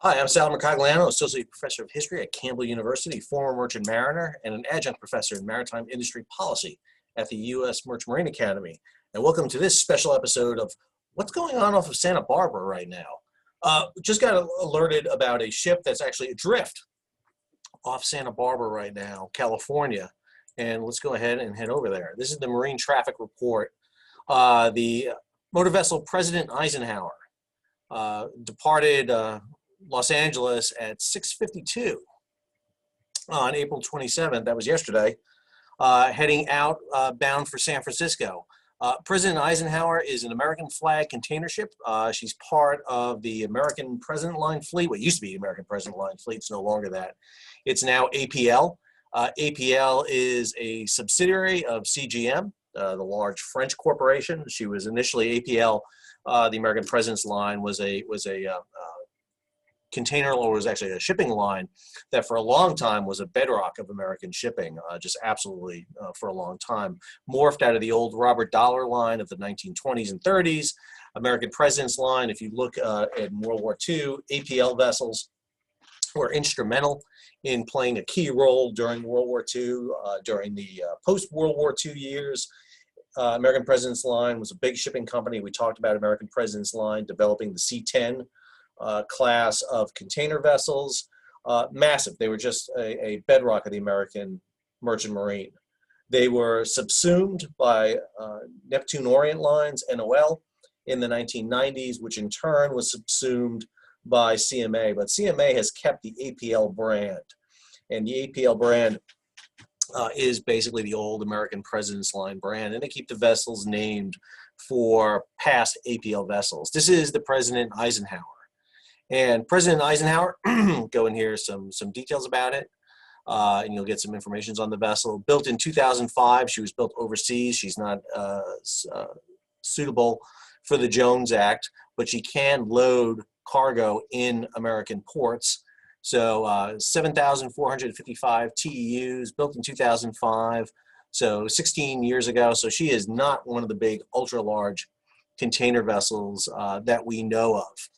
Hi, I'm Sal Mercogliano, Associate Professor of History at Campbell University, former merchant mariner, and an adjunct professor in maritime industry policy at the U.S. Merchant Marine Academy. And welcome to this special episode of what's going on off of Santa Barbara right now. Just got alerted about a ship that's actually adrift off Santa Barbara right now, California. And let's go ahead and head over there. This is the Marine Traffic Report. The motor vessel President Eisenhower departed Los Angeles at 6:52 on April 27th, that was yesterday, heading out bound for San Francisco. President Eisenhower is an American flag container ship. She's part of the American President Line Fleet. Well, it used to be American President Line Fleet. It's no longer that. It's now APL. APL is a subsidiary of CGM, the large French corporation. She was initially APL. The American President's Line was a container, or was actually a shipping line that for a long time was a bedrock of American shipping, just absolutely for a long time. Morphed out of the old Robert Dollar line of the 1920s and 30s. American President's Line, if you look at World War II, APL vessels were instrumental in playing a key role during World War II, during the post-World War II years. American President's Line was a big shipping company. We talked about American President's Line developing the C-10 class of container vessels. Massive. They were just a bedrock of the American merchant marine. They were subsumed by Neptune Orient Lines, NOL, in the 1990s, which in turn was subsumed by CMA. But CMA has kept the APL brand. And the APL brand is basically the old American President's Line brand. And they keep the vessels named for past APL vessels. This is the President Eisenhower. And President Eisenhower, go in here some details about it, and you'll get some information on the vessel. Built in 2005, she was built overseas. She's not suitable for the Jones Act, but she can load cargo in American ports. So 7,455 TEUs, built in 2005, so 16 years ago. So she is not one of the big ultra-large container vessels that we know of.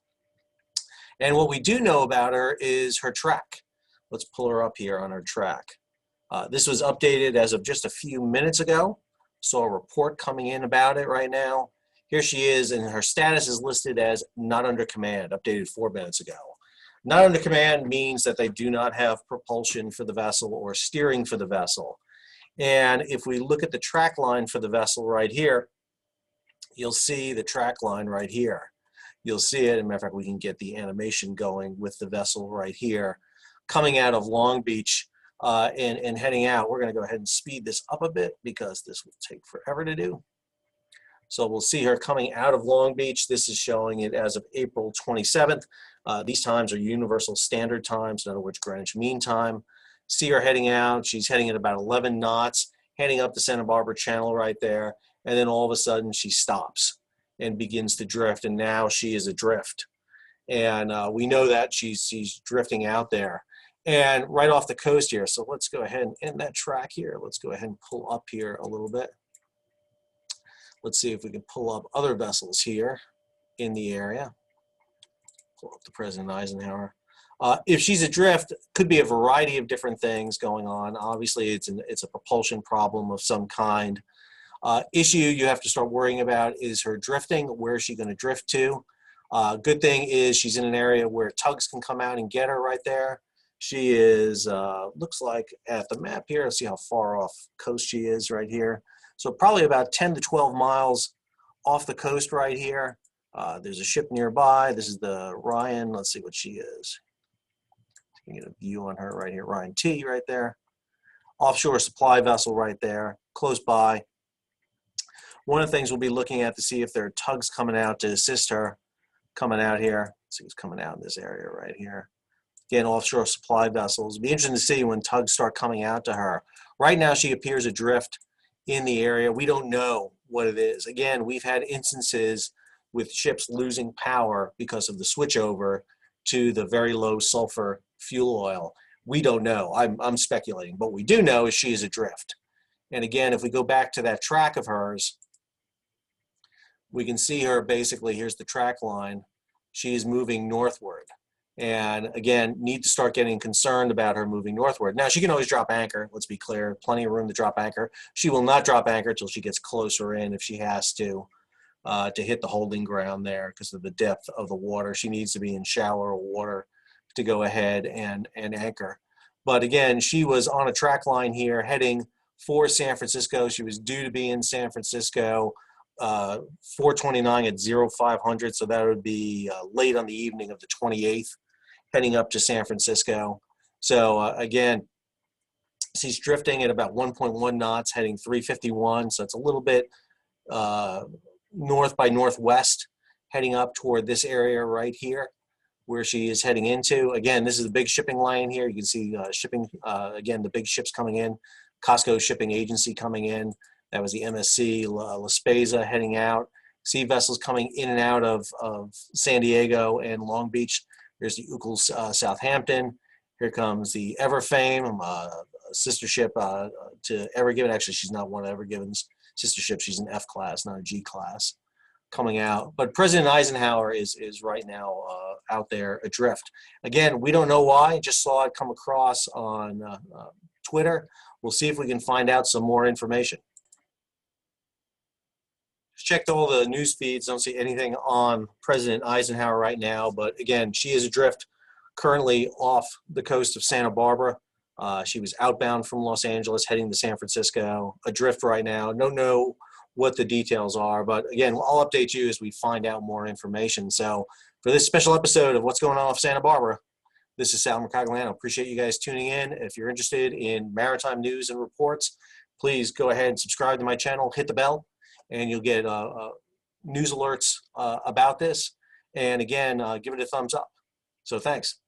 And what we do know about her is her track. Let's pull her up here on her track. This was updated as of just a few minutes ago. Saw a report coming in about it right now. Here she is, and her status is listed as not under command, updated 4 minutes ago. Not under command means that they do not have propulsion for the vessel or steering for the vessel. And if we look at the track line for the vessel right here, you'll see the track line right here. You'll see it. As a matter of fact, we can get the animation going with the vessel right here. Coming out of Long Beach and heading out, we're going to go ahead and speed this up a bit because this will take forever to do. So we'll see her coming out of Long Beach. This is showing it as of April 27th. These times are Universal Standard Times, in other words, Greenwich Mean Time. See her heading out. She's heading at about 11 knots, heading up the Santa Barbara Channel right there. And then all of a sudden she stops and begins to drift, and now she is adrift. And we know that she's drifting out there. And right off the coast here, so let's go ahead and end that track here. Let's go ahead and pull up here a little bit. Let's see if we can pull up other vessels here in the area. Pull up the President Eisenhower. If she's adrift, could be a variety of different things going on. Obviously, it's a propulsion problem of some kind. Issue you have to start worrying about is her drifting. Where is she going to drift to? Good thing is she's in an area where tugs can come out and get her right there. She is, looks like at the map here, let's see how far off coast she is right here. So probably about 10 to 12 miles off the coast right here. There's a ship nearby. This is the Ryan. Let's see what she is. You can get a view on her right here. Ryan T right there. Offshore supply vessel right there, close by. One of the things we'll be looking at to see if there are tugs coming out to assist her coming out here. Let's see who's coming out in this area right here. Again, offshore supply vessels. It'll be interesting to see when tugs start coming out to her. Right now, she appears adrift in the area. We don't know what it is. Again, we've had instances with ships losing power because of the switchover to the very low sulfur fuel oil. We don't know. I'm speculating. But what we do know is she is adrift. And again, if we go back to that track of hers, we can see her basically, here's the track line. She is moving northward. And again, need to start getting concerned about her moving northward. Now, she can always drop anchor, let's be clear, plenty of room to drop anchor. She will not drop anchor until she gets closer in if she has to hit the holding ground there because of the depth of the water. She needs to be in shallower water to go ahead and anchor. But again, she was on a track line here heading for San Francisco. She was due to be in San Francisco 4:29 at 0500, so that would be late on the evening of the 28th, heading up to San Francisco. So again, she's drifting at about 1.1 knots, heading 351, so it's a little bit north by northwest, heading up toward this area right here where she is heading into. Again, this is the big shipping lane here. You can see shipping, again, the big ships coming in, Costco Shipping Agency coming in. That was the MSC La Speza heading out. Sea vessels coming in and out of San Diego and Long Beach. There's the Uccle Southampton. Here comes the Everfame, sister ship to Ever Given. Actually, she's not one of Ever Given's sister ships. She's an F class, not a G class, coming out. But President Eisenhower is right now out there adrift. Again, we don't know why. Just saw it come across on Twitter. We'll see if we can find out some more information. Checked all the news feeds, don't see anything on President Eisenhower right now, but again, she is adrift currently off the coast of Santa Barbara. She was outbound from Los Angeles heading to San Francisco, adrift right now. Don't know what the details are, but again, I'll update you as we find out more information. So for this special episode of What's Going On off Santa Barbara, this is Sal Mercogliano. Appreciate you guys tuning in. If you're interested in maritime news and reports, please go ahead and subscribe to my channel, hit the bell, and you'll get news alerts about this. And again, give it a thumbs up. So thanks.